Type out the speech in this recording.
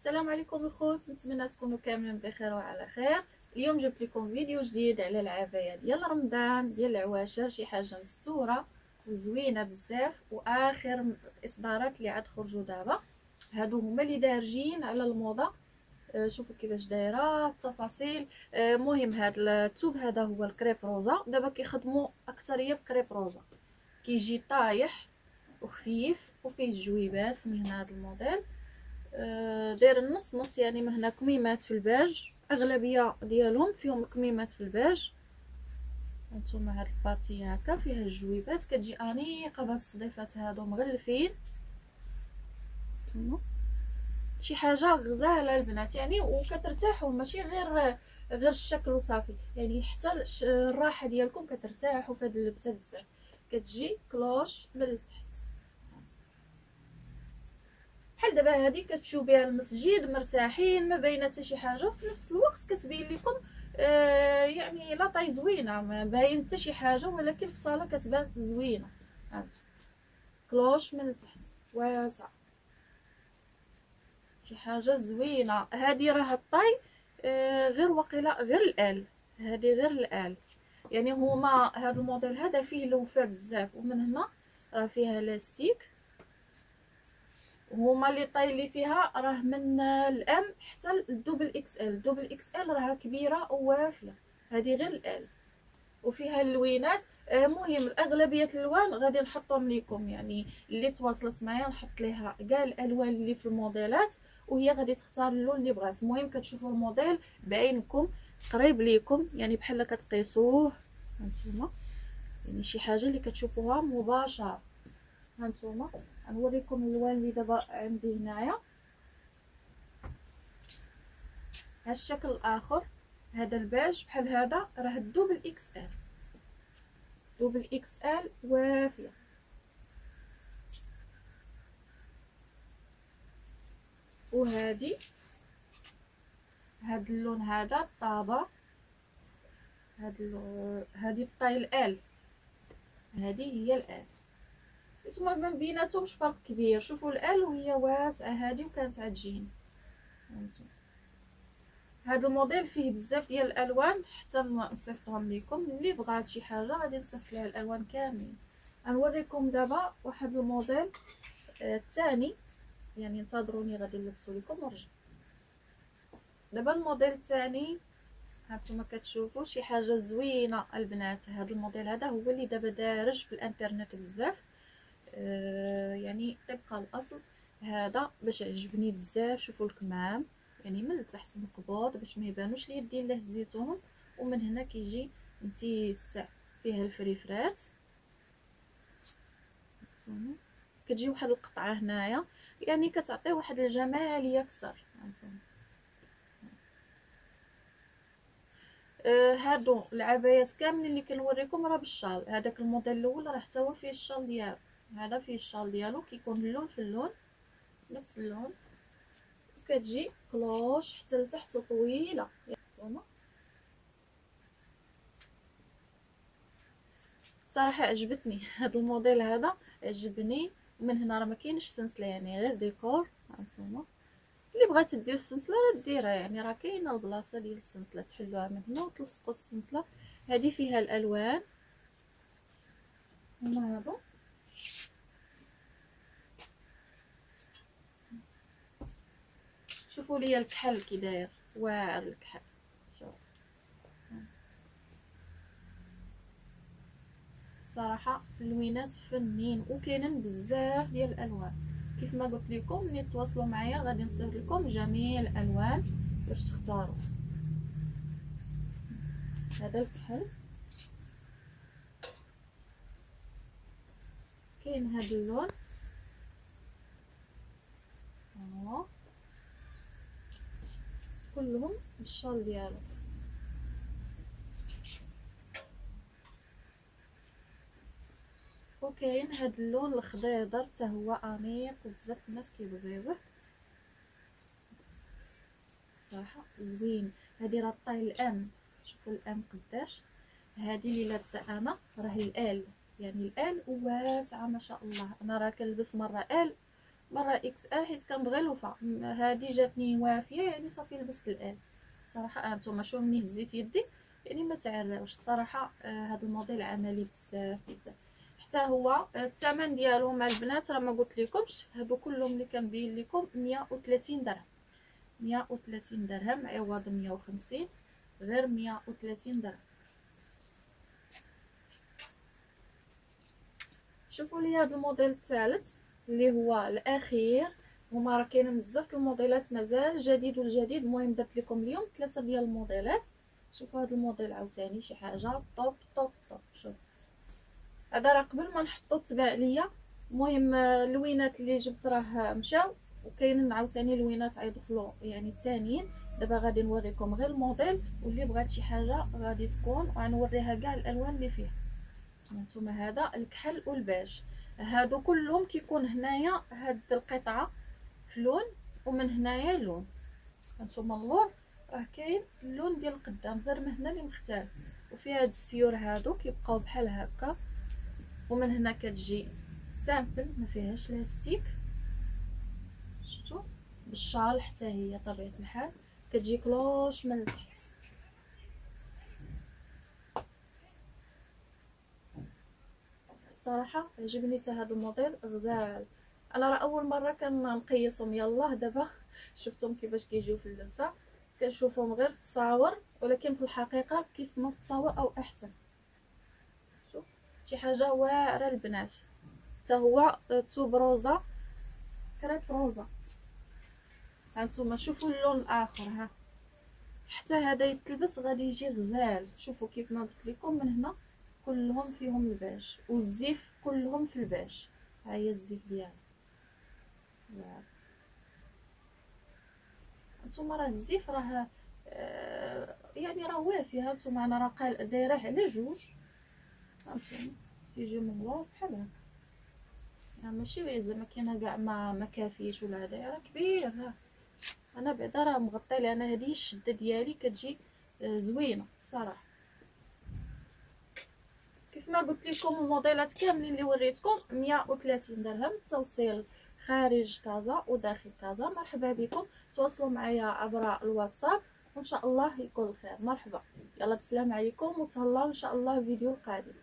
السلام عليكم الخوت، نتمنى تكونوا كاملين بخير وعلى خير. اليوم جبت لكم فيديو جديد على العباية ديال رمضان ديال العواشر، شي حاجه مستوره وزوينه بزاف، واخر الاصدارات اللي عاد خرجوا دابا. هادو هما اللي دارجين على الموضه. شوفوا كيفاش دايره التفاصيل. مهم هاد الثوب هذا هو الكريب روزا، دابا كيخدموا اكثريه بكريب روزا، كيجي طايح وخفيف وفيه جويبات من هنا. هذا الموديل داير النص نص، يعني من هنا كميمات في الباج، اغلبيه ديالهم فيهم كميمات في الباج. هانتوما هاد البارتي هكا فيها الجويبات، كتجي انيقه بهاد الصديفات هادو مغلفين. شي حاجه غزاله البنات يعني، وكترتاحوا، ماشي غير الشكل وصافي، يعني حتى الراحه ديالكم كترتاحوا في هاد اللبسه بزاف. كتجي كلوش من التحت بحال دابا هادي، كتمشيو بها المسجد مرتاحين، ما باينه حتى شي حاجه، وفي نفس الوقت كتبين لكم يعني لا طاي زوينه، ما باين حتى شي حاجه، ولكن في الصاله كتبان زوينه. هانتي كلوش من التحت واسع، شي حاجه زوينه. هادي راه الطاي غير وقيله غير الال، هادي غير الال. يعني هما هاد الموديل هذا فيه لوفه بزاف، ومن هنا راه فيها لاستيك. هما اللي طاي اللي فيها راه من الام حتى الدوبل اكس ال. الدوبل اكس ال راها كبيره ووافيه، هذه غير الال. وفيها اللوينات. مهم الاغلبيه الالوان غادي نحطهم لكم، يعني اللي تواصلت معايا نحط ليها كاع الالوان اللي في الموديلات، وهي غادي تختار اللون اللي بغات. المهم كتشوفوا الموديل بعينكم قريب ليكم، يعني بحال كتقيسوه. هانتوما يعني شي حاجه اللي كتشوفوها مباشره. هانتوما غنوريكم الالوان اللي دابا عندي هنايا. هاد الشكل الاخر، هذا الباج بحال هذا، راه الدوبل اكس ال، دوبل اكس ال وافيه. وهادي هاد اللون هذا الطابه، هادي الطاي ال، هادي هي ال. نتوما ما بيناتهمش فرق كبير، شوفوا ال وهي واسعه هادي، وكانت عتجيني. هذا الموديل فيه بزاف ديال الالوان، حتى نصيفطهم لكم. اللي بغات شي حاجه غادي نصيفط ليها الالوان كاملين. غنوريكم دابا واحد الموديل الثاني، يعني انتظروني غادي نلبسو لكم ونرجع. دابا الموديل الثاني هانتوما كتشوفوا شي حاجه زوينه البنات. هذا الموديل هذا هو اللي دابا دارج في الانترنت بزاف، يعني طبق الاصل هذا باش عجبني بزاف. شوفوا الكمام، يعني من التحت مقبوض باش ما يبانوش اليدين اللي هزيتوهم، ومن هنا كيجي متيسع فيها الفريفرات. كتجي واحد القطعه هنايا، يعني كتعطي واحد الجماليه اكثر. هادو العبايات كاملين اللي كنوريكم راه بالشال. هذاك الموديل الاول راه حتى هو فيه الشال ديالو، هذا فيه الشال ديالو، كيكون اللون في اللون نفس اللون. كتجي كلوش حتى لتحت وطويله. هانتوما صراحه عجبتني هذا الموديل هذا، عجبني. من هنا راه ما كاينش سلسله، يعني غير ديكور. هانتوما اللي بغات دير السلسله راه ديرها، يعني راه كاينه البلاصه ديال السلسله، تحلوها من هنا وتلصقوا السلسله. هذه فيها الالوان هما هادو. شوفوا لي الكحل كي داير، واعر الكحل. شوف الصراحه اللوينات فنين، وكاينين بزاف ديال الالوان. كيف ما قلت لكم ملي تواصلوا معايا غادي نصيفط لكم جميع الالوان باش تختاروا. هذا الكحل، كاين هذا اللون، كلهم بالشال ديالو. وكاين هذا اللون الخضيضر حتى هو انيق، وبزاف الناس كيبغيوه صراحه زوين. هذه راه طاي الام، شوفوا الام قداش. هذه اللي لابسه انا راه الال، يعني الال واسعه ما شاء الله. انا راه كنلبس مره ال مره اكس ال حيت كنبغي الوفا. هذه جاتني وافيه يعني صافي لبست الان صراحه. انتم شوفوا مني هزيت يدي يعني ما تعريوش الصراحه. هذا الموديل عملي بزاف بزاف. حتى هو الثمن ديالو مع البنات راه ما قلت لكمش، هادو كلهم اللي كنبين لكم 130 درهم. 130 درهم عوض 150، غير 130 درهم. شوفوا لي هذا الموديل الثالث اللي هو الاخير. هما راه كاينين بزاف الموديلات مازال جديد والجديد. المهم درت لكم اليوم 3 ديال الموديلات. شوفوا هذا الموديل عاوتاني شي حاجه طوب طوب طوب. شوف هذا راه قبل ما نحطو تباع ليا. المهم اللوينات اللي جبت راه مشاو، وكاينين عاوتاني لوينات غيدخلوا يعني ثانيين. دابا غادي نوريكم غير الموديل، واللي بغات شي حاجه غادي تكون وغنوريها كاع الالوان اللي فيها. هانتوما هذا الكحل والباج. هادو كلهم كيكون هنايا هاد القطعه في لون، ومن هنايا لون. هانتوما اللور راه كاين اللون ديال القدام غير من هنا اللي مختلف، وفيها هاد السيور هادو كيبقاو بحال هكا. ومن هنا كتجي سامبل ما فيهاش لاستيك، شفتوا بالشال حتى هي طبيعه الحال كتجي كلوش من التحت. الصراحه عجبني حتى هذا الموديل غزال. انا راه اول مره كنقيسهم، يلاه دابا شفتهم كيفاش كيجيو في اللبسه. كنشوفهم غير في التصاور، ولكن في الحقيقه كيف ما في التصاور او احسن. شوف شي حاجه واعره البنات. حتى هو توب روزا، كريب روزا. هانتوما شوفوا اللون الاخر. ها حتى هذا يتلبس غادي يجي غزال. شوفوا كيف ما قلت لكم من هنا كلهم فيهم الباج، والزيف كلهم في الباج. ها هي الزيف ديالها. نتوما راه الزيف راه يعني راه وافي. هانتوما انا راه قال دايره على جوج. هانتوما تيجي من اللور بحال هكا. يعني ماشي زعما كاينه كاع ما كافيش ولا هذا راه كبير. ها انا بعدا راه مغطي لي. انا هذه الشده ديالي كتجي زوينه صراحه. كيف ما قلت لكم الموديلات كاملين اللي وريتكم 130 درهم. توصيل خارج كازا وداخل كازا. مرحبا بكم، تواصلوا معايا عبر الواتساب وان شاء الله يكون الخير. مرحبا، يلا بسلام عليكم وتهلاو ان شاء الله الفيديو القادم.